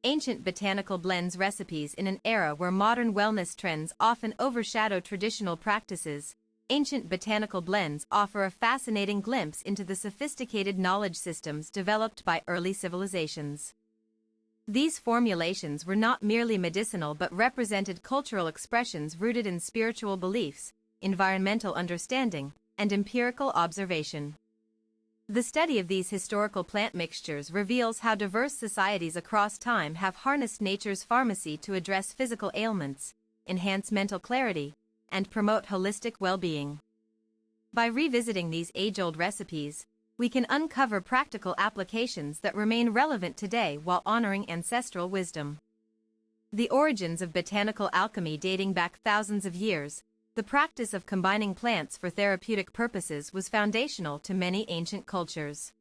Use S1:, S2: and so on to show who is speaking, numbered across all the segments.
S1: ancient botanical blends recipes in an era where modern wellness trends often overshadow traditional practices. Ancient botanical blends offer a fascinating glimpse into the sophisticated knowledge systems developed by early civilizations. These formulations were not merely medicinal but represented cultural expressions rooted in spiritual beliefs, environmental understanding, and empirical observation. The study of these historical plant mixtures reveals how diverse societies across time have harnessed nature's pharmacy to address physical ailments, enhance mental clarity, and promote holistic well-being. By revisiting these age-old recipes, we can uncover practical applications that remain relevant today while honoring ancestral wisdom. The origins of botanical alchemy dating back thousands of years, the practice of combining plants for therapeutic purposes was foundational to many ancient cultures.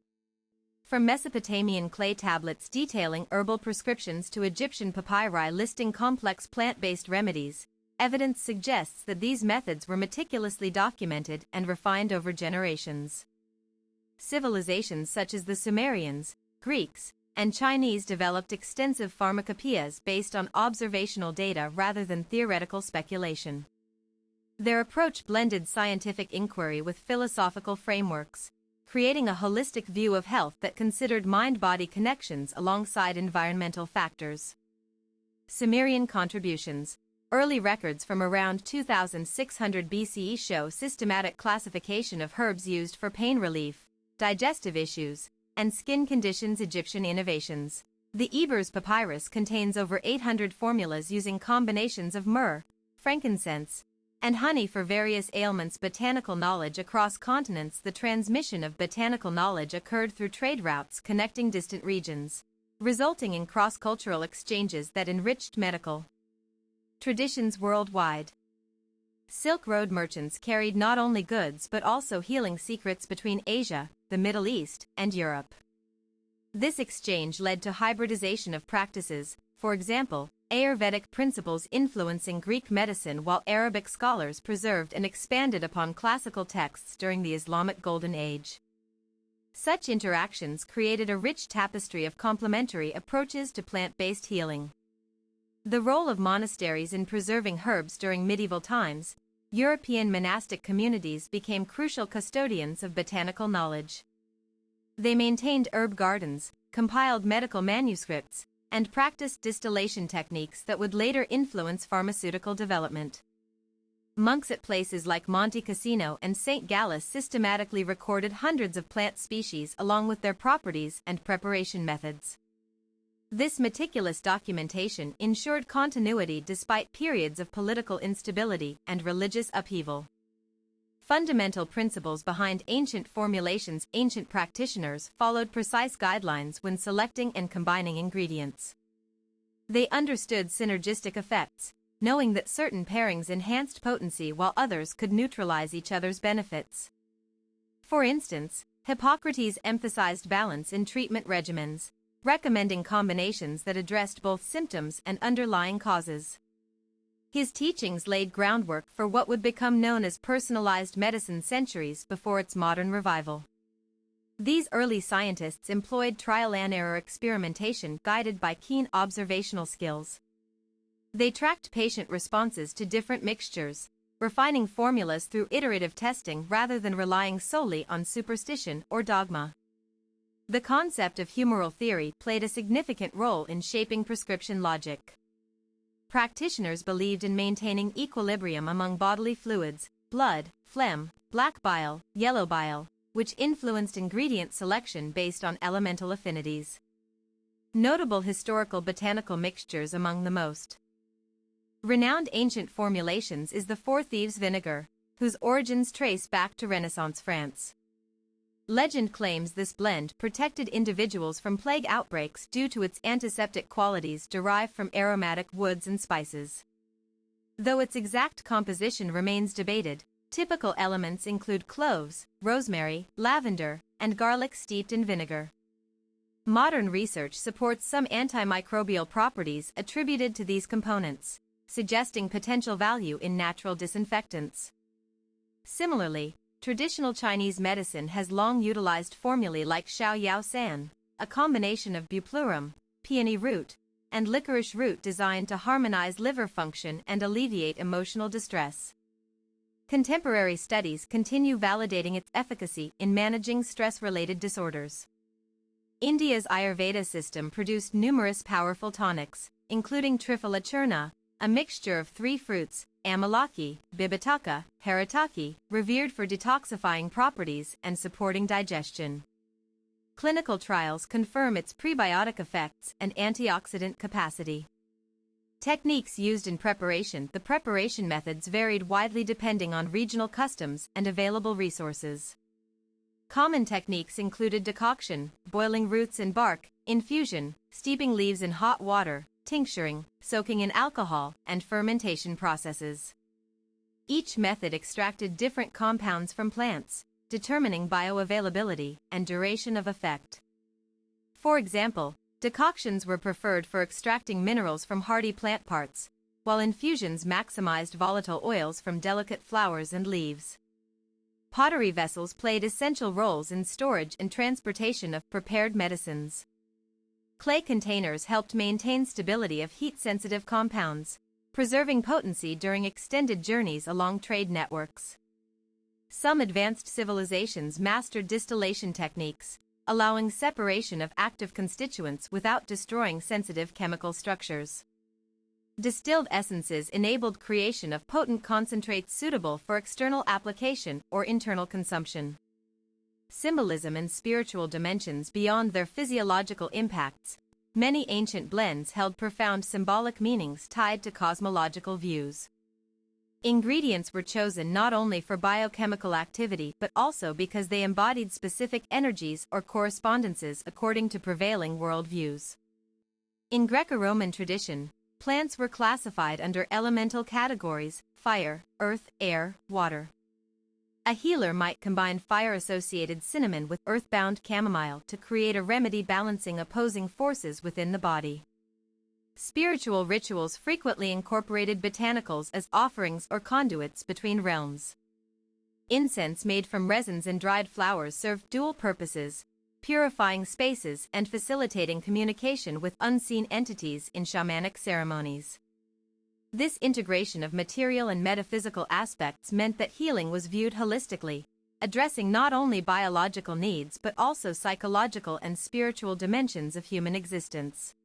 S1: From Mesopotamian clay tablets detailing herbal prescriptions to Egyptian papyri listing complex plant-based remedies, evidence suggests that these methods were meticulously documented and refined over generations. Civilizations such as the Sumerians, Greeks, and Chinese developed extensive pharmacopoeias based on observational data rather than theoretical speculation. Their approach blended scientific inquiry with philosophical frameworks, creating a holistic view of health that considered mind-body connections alongside environmental factors. Sumerian contributions. Early records from around 2600 BCE show systematic classification of herbs used for pain relief, digestive issues, and skin conditions. Egyptian innovations. The Ebers papyrus contains over 800 formulas using combinations of myrrh, frankincense, and honey for various ailments. Botanical knowledge across continents. The transmission of botanical knowledge occurred through trade routes connecting distant regions, resulting in cross-cultural exchanges that enriched medical traditions worldwide. Silk Road merchants carried not only goods but also healing secrets between Asia, the Middle East, and Europe. This exchange led to hybridization of practices, for example, Ayurvedic principles influencing Greek medicine while Arabic scholars preserved and expanded upon classical texts during the Islamic Golden Age. Such interactions created a rich tapestry of complementary approaches to plant-based healing. The role of monasteries in preserving herbs. During medieval times, European monastic communities became crucial custodians of botanical knowledge. They maintained herb gardens, compiled medical manuscripts, and practiced distillation techniques that would later influence pharmaceutical development. Monks at places like Monte Cassino and St. Gallus systematically recorded hundreds of plant species along with their properties and preparation methods. This meticulous documentation ensured continuity despite periods of political instability and religious upheaval. Fundamental principles behind ancient formulations. Ancient practitioners followed precise guidelines when selecting and combining ingredients. They understood synergistic effects, knowing that certain pairings enhanced potency while others could neutralize each other's benefits. For instance, Hippocrates emphasized balance in treatment regimens, recommending combinations that addressed both symptoms and underlying causes. His teachings laid groundwork for what would become known as personalized medicine centuries before its modern revival. These early scientists employed trial-and-error experimentation guided by keen observational skills. They tracked patient responses to different mixtures, refining formulas through iterative testing rather than relying solely on superstition or dogma. The concept of humoral theory played a significant role in shaping prescription logic. Practitioners believed in maintaining equilibrium among bodily fluids, blood, phlegm, black bile, yellow bile, which influenced ingredient selection based on elemental affinities. Notable historical botanical mixtures. Among the most renowned ancient formulations is the Four Thieves vinegar, whose origins trace back to Renaissance France. Legend claims this blend protected individuals from plague outbreaks due to its antiseptic qualities derived from aromatic woods and spices. Though its exact composition remains debated, typical elements include cloves, rosemary, lavender, and garlic steeped in vinegar. Modern research supports some antimicrobial properties attributed to these components, suggesting potential value in natural disinfectants. Similarly, traditional Chinese medicine has long utilized formulae like Xiao Yao San, a combination of bupleurum, peony root, and licorice root designed to harmonize liver function and alleviate emotional distress. Contemporary studies continue validating its efficacy in managing stress-related disorders. India's Ayurveda system produced numerous powerful tonics, including Triphala Churna, a mixture of 3 fruits, Amalaki, Bibitaka, Haritaki, revered for detoxifying properties and supporting digestion. Clinical trials confirm its prebiotic effects and antioxidant capacity. Techniques used in preparation. The preparation methods varied widely depending on regional customs and available resources. Common techniques included decoction, boiling roots and bark, infusion, steeping leaves in hot water, tincturing, soaking in alcohol, and fermentation processes. Each method extracted different compounds from plants, determining bioavailability and duration of effect. For example, decoctions were preferred for extracting minerals from hardy plant parts, while infusions maximized volatile oils from delicate flowers and leaves. Pottery vessels played essential roles in storage and transportation of prepared medicines. Clay containers helped maintain stability of heat-sensitive compounds, preserving potency during extended journeys along trade networks. Some advanced civilizations mastered distillation techniques, allowing separation of active constituents without destroying sensitive chemical structures. Distilled essences enabled creation of potent concentrates suitable for external application or internal consumption. Symbolism and spiritual dimensions beyond their physiological impacts. Many ancient blends held profound symbolic meanings tied to cosmological views. Ingredients were chosen not only for biochemical activity but also because they embodied specific energies or correspondences according to prevailing worldviews. In Greco-Roman tradition, plants were classified under elemental categories: fire, earth, air, water. A healer might combine fire-associated cinnamon with earth-bound chamomile to create a remedy balancing opposing forces within the body. Spiritual rituals frequently incorporated botanicals as offerings or conduits between realms. Incense made from resins and dried flowers served dual purposes, purifying spaces and facilitating communication with unseen entities in shamanic ceremonies. This integration of material and metaphysical aspects meant that healing was viewed holistically, addressing not only biological needs but also psychological and spiritual dimensions of human existence.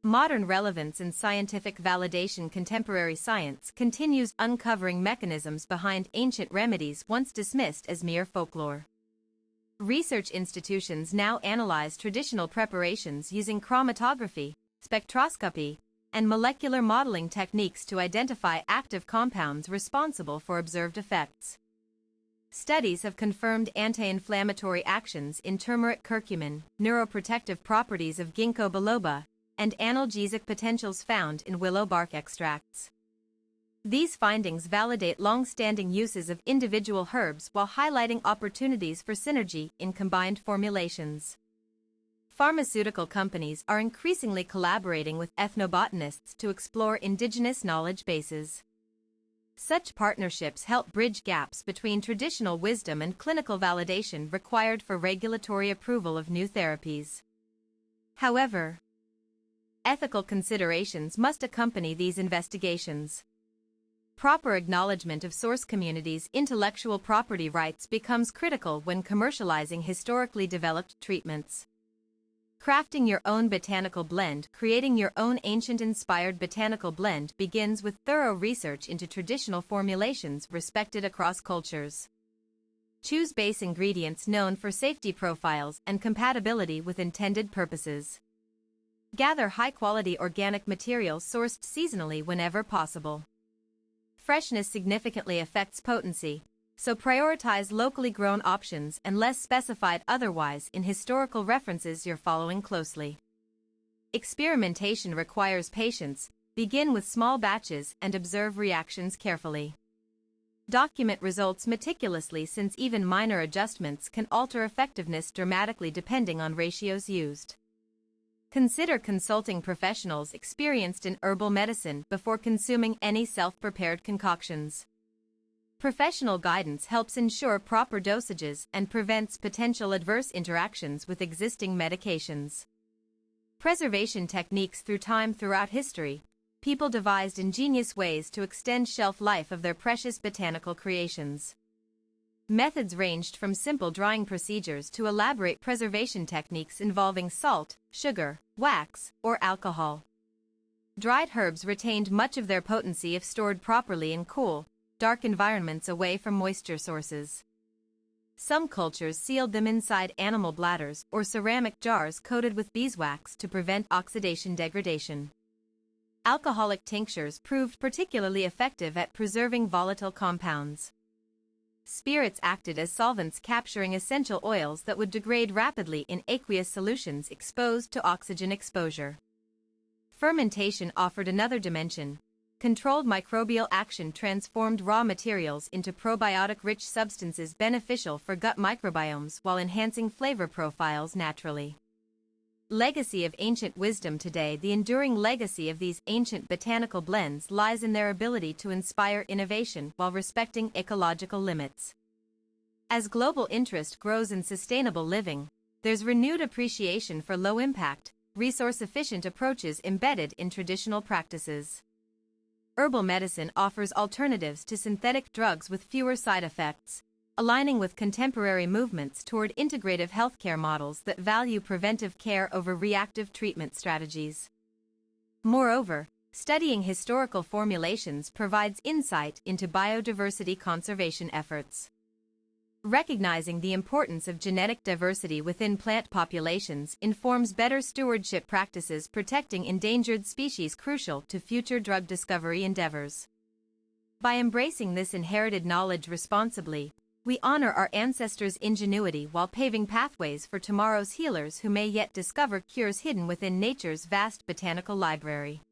S1: Modern relevance in scientific validation. Contemporary science continues uncovering mechanisms behind ancient remedies once dismissed as mere folklore. Research institutions now analyze traditional preparations using chromatography, spectroscopy, and molecular modeling techniques to identify active compounds responsible for observed effects. Studies have confirmed anti-inflammatory actions in turmeric curcumin, neuroprotective properties of ginkgo biloba, and analgesic potentials found in willow bark extracts. These findings validate long-standing uses of individual herbs while highlighting opportunities for synergy in combined formulations. Pharmaceutical companies are increasingly collaborating with ethnobotanists to explore indigenous knowledge bases. Such partnerships help bridge gaps between traditional wisdom and clinical validation required for regulatory approval of new therapies. However, ethical considerations must accompany these investigations. Proper acknowledgement of source communities' intellectual property rights becomes critical when commercializing historically developed treatments. Crafting your own botanical blend. Creating your own ancient-inspired botanical blend begins with thorough research into traditional formulations respected across cultures. Choose base ingredients known for safety profiles and compatibility with intended purposes. Gather high-quality organic materials sourced seasonally whenever possible. Freshness significantly affects potency, so prioritize locally grown options unless specified otherwise in historical references you're following closely. Experimentation requires patience. Begin with small batches and observe reactions carefully. Document results meticulously since even minor adjustments can alter effectiveness dramatically depending on ratios used. Consider consulting professionals experienced in herbal medicine before consuming any self-prepared concoctions. Professional guidance helps ensure proper dosages and prevents potential adverse interactions with existing medications. Preservation techniques through time. Throughout history, people devised ingenious ways to extend shelf life of their precious botanical creations. Methods ranged from simple drying procedures to elaborate preservation techniques involving salt, sugar, wax, or alcohol. Dried herbs retained much of their potency if stored properly in cool, dark environments away from moisture sources. Some cultures sealed them inside animal bladders or ceramic jars coated with beeswax to prevent oxidation degradation. Alcoholic tinctures proved particularly effective at preserving volatile compounds. Spirits acted as solvents, capturing essential oils that would degrade rapidly in aqueous solutions exposed to oxygen exposure. Fermentation offered another dimension. Controlled microbial action transformed raw materials into probiotic-rich substances beneficial for gut microbiomes while enhancing flavor profiles naturally. Legacy of ancient wisdom. Today, the enduring legacy of these ancient botanical blends lies in their ability to inspire innovation while respecting ecological limits. As global interest grows in sustainable living, there's renewed appreciation for low-impact, resource-efficient approaches embedded in traditional practices. Herbal medicine offers alternatives to synthetic drugs with fewer side effects, aligning with contemporary movements toward integrative healthcare models that value preventive care over reactive treatment strategies. Moreover, studying historical formulations provides insight into biodiversity conservation efforts. Recognizing the importance of genetic diversity within plant populations informs better stewardship practices, protecting endangered species crucial to future drug discovery endeavors. By embracing this inherited knowledge responsibly, we honor our ancestors' ingenuity while paving pathways for tomorrow's healers who may yet discover cures hidden within nature's vast botanical library.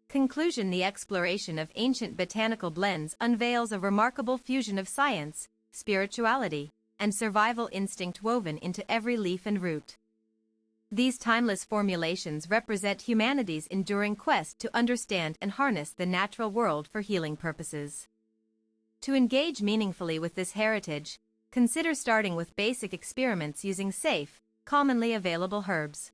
S1: Conclusion: the exploration of ancient botanical blends unveils a remarkable fusion of science, spirituality, and survival instinct woven into every leaf and root. These timeless formulations represent humanity's enduring quest to understand and harness the natural world for healing purposes. To engage meaningfully with this heritage, consider starting with basic experiments using safe, commonly available herbs.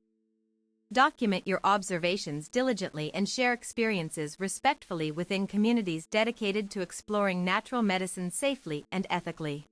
S1: Document your observations diligently and share experiences respectfully within communities dedicated to exploring natural medicine safely and ethically.